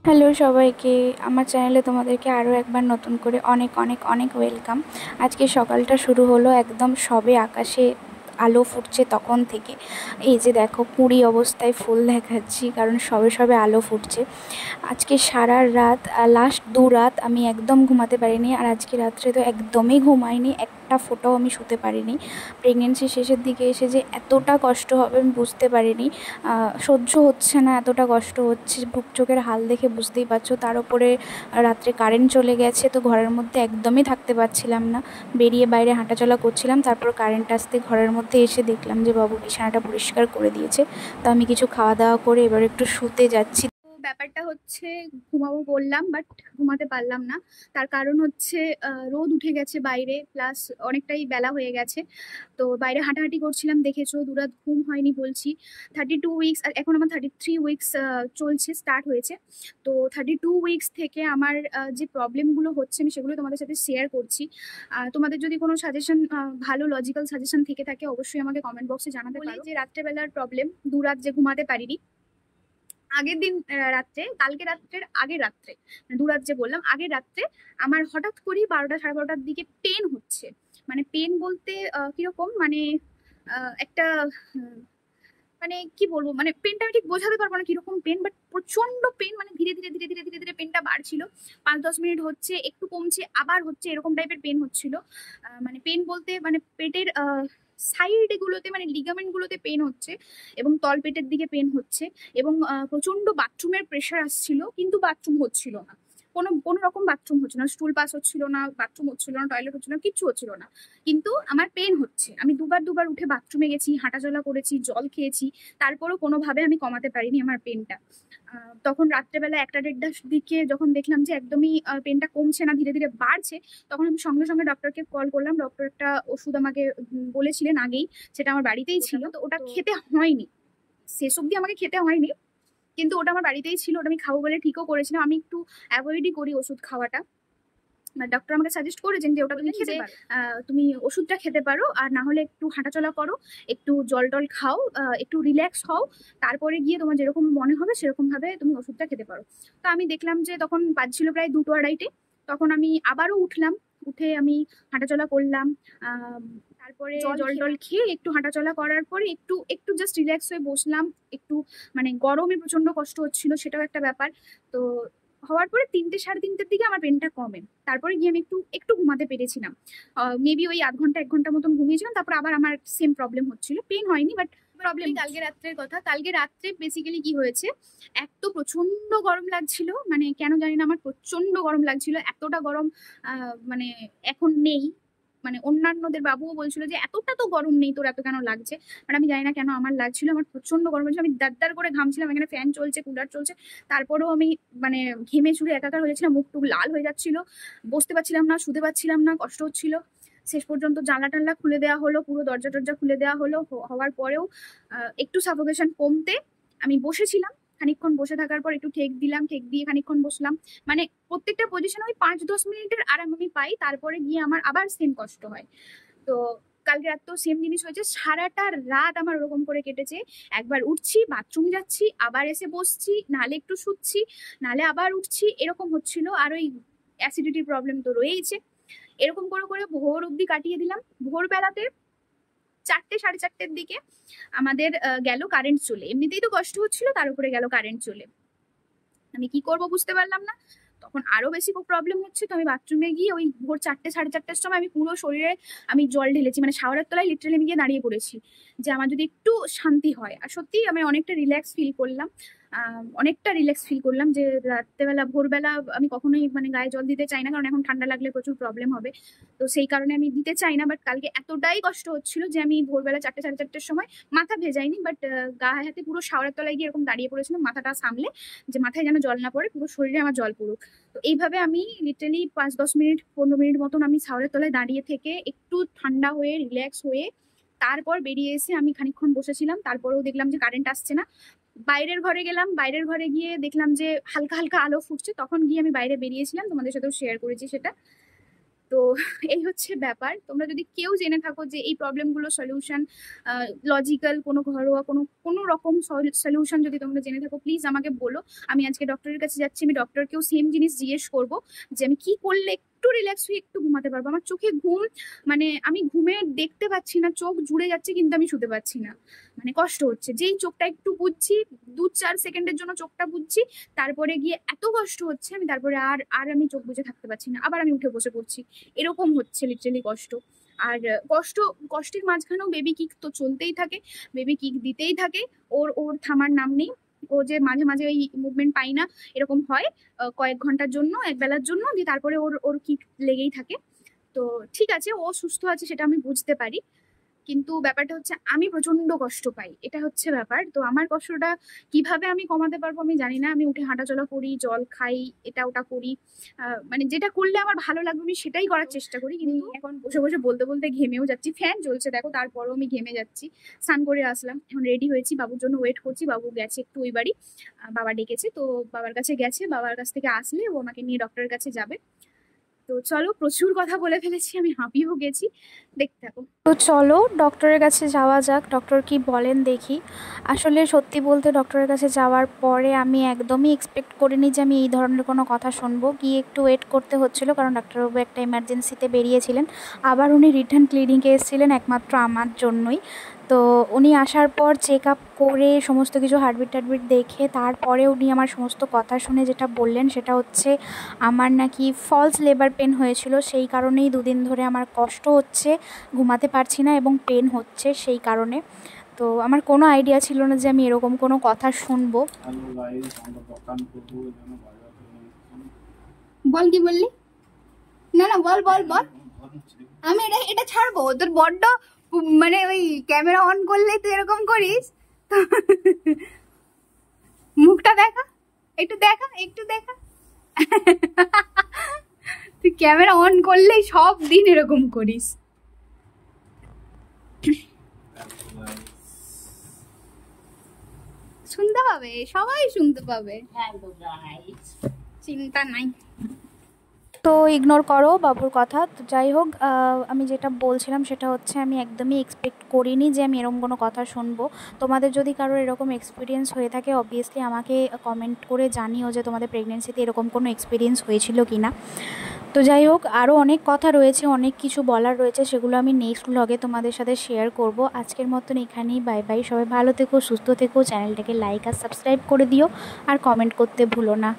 Hello সবাইকে, আমার চ্যানেলে তোমাদেরকে আরও একবার নতুন করে অনেক অনেক অনেক ওয়েলকাম। আজকে সকালটা শুরু হলো একদম সবে আকাশে আলো ফুটছে তখন থেকে। এই যে দেখো, কুঁড়ি অবস্থায় ফুল দেখাচ্ছি কারণ সবে সবে আলো ফুটছে। আজকে সারা রাত, লাস্ট 2 রাত আমি একদম ঘুমাতে পারিনি। আর আজকে রাত্রে তো একদমই ঘুমাইনি, একটা ফোঁটাও আমি শুতে পারিনি। প্রেগনেন্সি শেষের দিকে এসে যে এতটা কষ্ট হবে আমি বুঝতে পারিনি। সহ্য হচ্ছে না, এতটা কষ্ট হচ্ছে, বুক চোখের হাল দেখে বুঝতেই পারছো। তার উপরে রাত্রে কারেন্ট চলে গেছে, তো ঘরের মধ্যে একদমই থাকতে পারছিলাম না। বেরিয়ে বাইরে হাঁটাচলা করছিলাম, তারপর কারেন্ট আসতে ঘরের মধ্যে এসে দেখলাম যে বাবু বিছানাটা পরিষ্কার করে দিয়েছে। তো আমি কিছু খাওয়া দাওয়া করে এবার একটু শুতে যাচ্ছি। ব্যাপারটা হচ্ছে, ঘুমাবো বললাম বাট ঘুমাতে পারলাম না। তার কারণ হচ্ছে রোদ উঠে গেছে বাইরে, প্লাস অনেকটাই বেলা হয়ে গেছে। তো বাইরে হাঁটাহাঁটি করছিলাম, দেখেছো 2 রাত ঘুম হয়নি বলছি। 32 উইকস, আর এখন আমার 33 উইকস চলছে, স্টার্ট হয়েছে। তো 32 উইকস থেকে আমার যে প্রবলেমগুলো হচ্ছে আমি সেগুলো তোমাদের সাথে শেয়ার করছি। তোমাদের যদি কোনো সাজেশন, ভালো লজিক্যাল সাজেশন থেকে থাকে অবশ্যই আমাকে কমেন্ট বক্সে জানাতে পারো। যে রাত্রেবেলার প্রবলেম, 2 রাত যে ঘুমাতে পারিনি। আগের দিন রাত্রে, কালকে রাত্রের আগের রাত্রে, 2 রাত যে বললাম, আগের রাত্রে আমার হঠাৎ করেই 12টা সাড়ে 12টার দিকে পেন হচ্ছে। মানে পেন বলতে কিরকম, মানে একটা উম, মানে কি বলবো, মানে পেনটা আমি ঠিক বোঝাতে পারবো না কিরকম পেন, বাট প্রচন্ড পেন। মানে ধীরে ধীরে ধীরে ধীরে ধীরে ধীরে পেনটা বাড়ছিল। 5-10 মিনিট হচ্ছে, একটু কমছে, আবার হচ্ছে, এরকম টাইপের পেন হচ্ছিল। মানে পেন বলতে মানে পেটের সাইড গুলোতে, মানে লিগামেন্ট গুলোতে পেন হচ্ছে, এবং তলপেটের দিকে পেন হচ্ছে, এবং প্রচন্ড বাথরুমের প্রেশার আসছিল, কিন্তু বাথরুম হচ্ছিল না। কোনো কোনো রকম বাথরুম হচ্ছে না, স্টুল পাস হচ্ছিল না, বাথরুম হচ্ছিল না, টয়লেট হচ্ছিল না, কিচ্ছু হচ্ছিল না। কিন্তু আমার পেন হচ্ছে। আমি দুবার দুবার উঠে বাথরুমে গেছি, হাঁটাচলা করেছি, জল খেয়েছি, তারপরেও কোনোভাবে আমি কমাতে পারিনি আমার পেনটা। তখন রাত্রেবেলা 1টা 1:30টার দিকে যখন দেখলাম যে একদমই পেনটা কমছে না, ধীরে ধীরে বাড়ছে, তখন আমি সঙ্গে সঙ্গে ডক্টরকে কল করলাম। ডক্টর একটা ওষুধ আমাকে বলেছিলেন আগেই, সেটা আমার বাড়িতেই ছিল, তো ওটা খেতে হয়নি, শেষ অব্দি আমাকে খেতে হয়নি, কিন্তু ওটা আমার বাড়িতেই ছিল, ওটা আমি খাবো বলে ঠিকও করেছিলাম। আমি একটু অ্যাভয়েডই করি ওষুধ খাওয়াটা। ডক্টর আমাকে সাজেস্ট করেছেন যে ওটা তুমি খেতে পারো, তুমি ওষুধটা খেতে পারো, আর না হলে একটু হাঁটাচলা করো, একটু জল টল খাও, একটু রিল্যাক্স হও, তারপরে গিয়ে তোমার যেরকম মনে হবে সেরকম ভাবে তুমি ওষুধটা খেতে পারো। তো আমি দেখলাম যে তখন বাজছিল প্রায় 2টো 2:30, তখন আমি আবারও উঠলাম, উঠে আমি হাঁটাচলা করলাম। তারপরে জল টল খেয়ে একটু হাঁটাচলা করার পরে একটু একটু জাস্ট রিল্যাক্স হয়ে বসলাম। একটু মানে গরমে প্রচন্ড কষ্ট হচ্ছিল, সেটাও একটা ব্যাপার। তো হওয়ার পরে 3টে সাড়ে 3টের দিকে আমার পেনটা কমে। তারপরে গিয়ে আমি একটু একটু ঘুমাতে পেরেছিলাম, মেবি ওই আধ ঘন্টা 1 ঘন্টা মতন ঘুমিয়েছিলাম। তারপর আবার আমার সেম প্রবলেম হচ্ছিল, পেন হয়নি বাট প্রবলেম। কালকে রাত্রের কথা, কালকে রাত্রে বেসিক্যালি কি হয়েছে, এক তো প্রচন্ড গরম লাগছিল, মানে কেন জানি না আমার প্রচন্ড গরম লাগছিল, এতটা গরম মানে এখন নেই। মানে অন্যান্যদের বাবুও বলছিল যে এতটা তো গরম নেই, তোর এত কেন লাগছে। মানে আমি জানি না কেন আমার লাগছিল, আমার প্রচন্ড গরম লাগছিল, আমি দাঁড় করে ঘামছিলাম, এখানে ফ্যান চলছে, কুলার চলছে, তারপরেও আমি মানে ঘেমে চুরে একাকার হয়েছিলাম, মুখ টুক লাল হয়ে যাচ্ছিল, বসতে পারছিলাম না, শুতে পারছিলাম না, কষ্ট হচ্ছিল। শেষ পর্যন্ত জানলা টানলা খুলে দেওয়া হলো, পুরো দরজা টরজা খুলে দেওয়া হলো। হওয়ার পরেও একটু সাফোকেশন কমতে আমি বসেছিলাম। খানিকক্ষণ বসে থাকার পর একটু ঠেক দিলাম, ঠেক দিয়ে খানিকক্ষণ বসলাম। মানে প্রত্যেকটা পজিশনে ওই 5-10 মিনিটের আরাম আমি পাই, তারপরে গিয়ে আমার আবার সেম কষ্ট হয়। তো কালকে রাতেও সেম জিনিস হয়েছে, সারাটা রাত আমার ওরকম করে কেটেছে। একবার উঠছি, বাথরুম যাচ্ছি, আবার এসে বসছি, নালে একটু শুচ্ছি, নালে আবার উঠছি, এরকম হচ্ছিল। আর ওই অ্যাসিডিটির প্রবলেম তো রয়েইছে। এরকম করে করে ভোর অব্দি কাটিয়ে দিলাম। ভোরবেলাতে 4টে সাড়ে 4টের দিকে আমাদের গেল কারেন্ট চলে। এমনিতেই তো কষ্ট হচ্ছিল, তার উপরে গেল কারেন্ট চলে। আমি কি করব বুঝতে পারলাম না, তখন আরো বেশি প্রবলেম হচ্ছে। তো আমি বাথরুমে গিয়ে ওই ভোর 4টে সাড়ে 4টের সময় আমি পুরো শরীরে আমি জল ঢেলেছি, মানে শাওয়ারের তলায় লিটারালি আমি গিয়ে দাঁড়িয়ে পড়েছি, যে আমার যদি একটু শান্তি হয়। আর সত্যি আমি অনেকটা রিল্যাক্স ফিল করলাম, অনেকটা রিল্যাক্স ফিল করলাম। যে রাত্রেবেলা ভোরবেলা আমি কখনোই মানে গায়ে জল দিতে চাই না, কারণ এখন ঠান্ডা লাগলে প্রচুর প্রবলেম হবে, তো সেই কারণে আমি দিতে চাই না। বাট কালকে এতটাই কষ্ট হচ্ছিল যে আমি ভোরবেলা 4টে সাড়ে 4টের সময়, মাথা ভেজাইনি বাট গায়ে হাতে পুরো শাওয়ারের তলায় গিয়ে এরকম দাঁড়িয়ে পড়েছিলাম, মাথাটা সামলে, যে মাথায় যেন জল না পড়ে, পুরো শরীরে আমার জল পড়ুক। তো এইভাবে আমি লিটারালি 5-10 মিনিট 15 মিনিট মতন আমি শাওয়ারের তলায় দাঁড়িয়ে থেকে একটু ঠান্ডা হয়ে রিল্যাক্স হয়ে তারপর বেরিয়ে এসে আমি খানিকক্ষণ বসেছিলাম। তারপরেও দেখলাম যে কারেন্ট আসছে না। বাইরের ঘরে গেলাম, বাইরের ঘরে গিয়ে দেখলাম যে হালকা হালকা আলো ফুটছে, তখন গিয়ে আমি বাইরে বেরিয়েছিলাম, তোমাদের সাথেও শেয়ার করেছি সেটা। তো এই হচ্ছে ব্যাপার। তোমরা যদি কেউ জেনে থাকো যে এই প্রবলেমগুলো সলিউশন, লজিক্যাল কোনো ঘরোয়া কোনো কোনো রকম সলিউশন যদি তোমরা জেনে থাকো, প্লিজ আমাকে বলো। আমি আজকে ডক্টরের কাছে যাচ্ছি, আমি ডক্টরকেও সেম জিনিস জিজ্ঞেস করবো যে আমি কি করলে একটু রিল্যাক্স হয়ে একটু ঘুমাতে পারবো। আমার চোখে ঘুম, মানে আমি ঘুমে দেখতে পাচ্ছি না, চোখ জুড়ে যাচ্ছে কিন্তু আমি শুতে পাচ্ছি না, মানে কষ্ট হচ্ছে। যেই চোখটা একটু বুঝছি, 2-4 সেকেন্ডের জন্য চোখটা বুঝছি, তারপরে গিয়ে এত কষ্ট হচ্ছে আমি তারপরে আর আর আমি চোখ বুজে থাকতে পারছি না, আবার আমি উঠে বসে পড়ছি, এরকম হচ্ছে লিটারেলি কষ্ট। আর কষ্টের মাঝখানেও বেবি কিক তো চলতেই থাকে, বেবি কিক দিতেই থাকে, ওর ওর থামার নাম নেই। ও যে মাঝে মাঝে ওই মুভমেন্ট পাই না এরকম হয়, কয়েক ঘন্টার জন্য, এক বেলার জন্য, দিয়ে তারপরে ওর ওর কিক লেগেই থাকে। তো ঠিক আছে, ও সুস্থ আছে সেটা আমি বুঝতে পারি, কিন্তু ব্যাপারটা হচ্ছে আমি প্রচন্ড কষ্ট পাই, এটা হচ্ছে ব্যাপার। তো আমার কষ্টটা কিভাবে আমি কমাতে পারবো আমি জানি না। আমি উঠে হাঁটাচলা করি, জল খাই, এটা ওটা করি, মানে যেটা করলে আমার ভালো লাগবে আমি সেটাই করার চেষ্টা করি। কিন্তু এখন বসে বসে বলতে বলতে ঘেমেও যাচ্ছি, ফ্যান চলছে দেখো তারপরেও আমি ঘেমে যাচ্ছি। স্নান করে আসলাম, এখন রেডি হয়েছি, বাবুর জন্য ওয়েট করছি। বাবু গেছে একটু ওই বাড়ি, বাবা ডেকেছে তো বাবার কাছে গেছে, বাবার কাছ থেকে আসলে ও আমাকে নিয়ে ডক্টরের কাছে যাবে। তো চলো, প্রচুর কথা বলে ফেলেছি, আমি হাঁপিয়েও গেছি, দেখতে থাকো। তো চলো ডক্টরের কাছে যাওয়া যাক, ডক্টর কি বলেন দেখি। আসলে সত্যি বলতে ডক্টরের কাছে যাওয়ার পরে আমি একদমই এক্সপেক্ট করিনি যে আমি এই ধরনের কোনো কথা শুনবো। গিয়ে একটু ওয়েট করতে হচ্ছিল, কারণ ডাক্তারবাবু একটা এমার্জেন্সিতে বেরিয়েছিলেন, আবার উনি রিটার্ন ক্লিনিকে এসেছিলেন একমাত্র আমার জন্যই। তো উনি আসার পর চেক আপ করে সমস্ত কিছু হার্টবিট টার্টবিট দেখে তারপরে উনি আমার সমস্ত কথা শুনে যেটা বললেন সেটা হচ্ছে আমার নাকি ফলস লেবার পেন হয়েছিল, সেই কারণেই 2 দিন ধরে আমার কষ্ট হচ্ছে, ঘুমাতে পারছি না এবং পেন হচ্ছে সেই কারণে। তো আমার কোনো আইডিয়া ছিল না যে আমি এরকম কোনো কথা শুনবো। বল কি বললি? না না, বল বল বল। আমি এটা এটা ছাড়বো, তোর বড্ড মানে ওই ক্যামেরা অন করলেই তুই এরকম করিস। মুখটা দেখা, একটু দেখা, একটু দেখা। তুই ক্যামেরা অন করলেই সব দিন এরকম করিস। শুনতে পাবে, সবাই শুনতে পাবে, চিন্তা নাই। তো ইগনোর করো বাবুর কথা। তো যাই হোক, আমি যেটা বলছিলাম সেটা হচ্ছে আমি একদমই এক্সপেক্ট করিনি যে আমি এরকম কোনো কথা শুনবো। তোমাদের যদি কারোর এরকম এক্সপিরিয়েন্স হয়ে থাকে অবভিয়াসলি আমাকে কমেন্ট করে জানিও যে তোমাদের প্রেগনেন্সিতে এরকম কোনো এক্সপিরিয়েন্স হয়েছিল কি না। তো যাই হোক, আরও অনেক কথা রয়েছে, অনেক কিছু বলার রয়েছে, সেগুলো আমি নেক্সট ব্লগে তোমাদের সাথে শেয়ার করব। আজকের মতন এখানেই বাই বাই, সবাই ভালো থেকো, সুস্থ থেকো, চ্যানেলটাকে লাইক আর সাবস্ক্রাইব করে দিও, আর কমেন্ট করতে ভুলো না।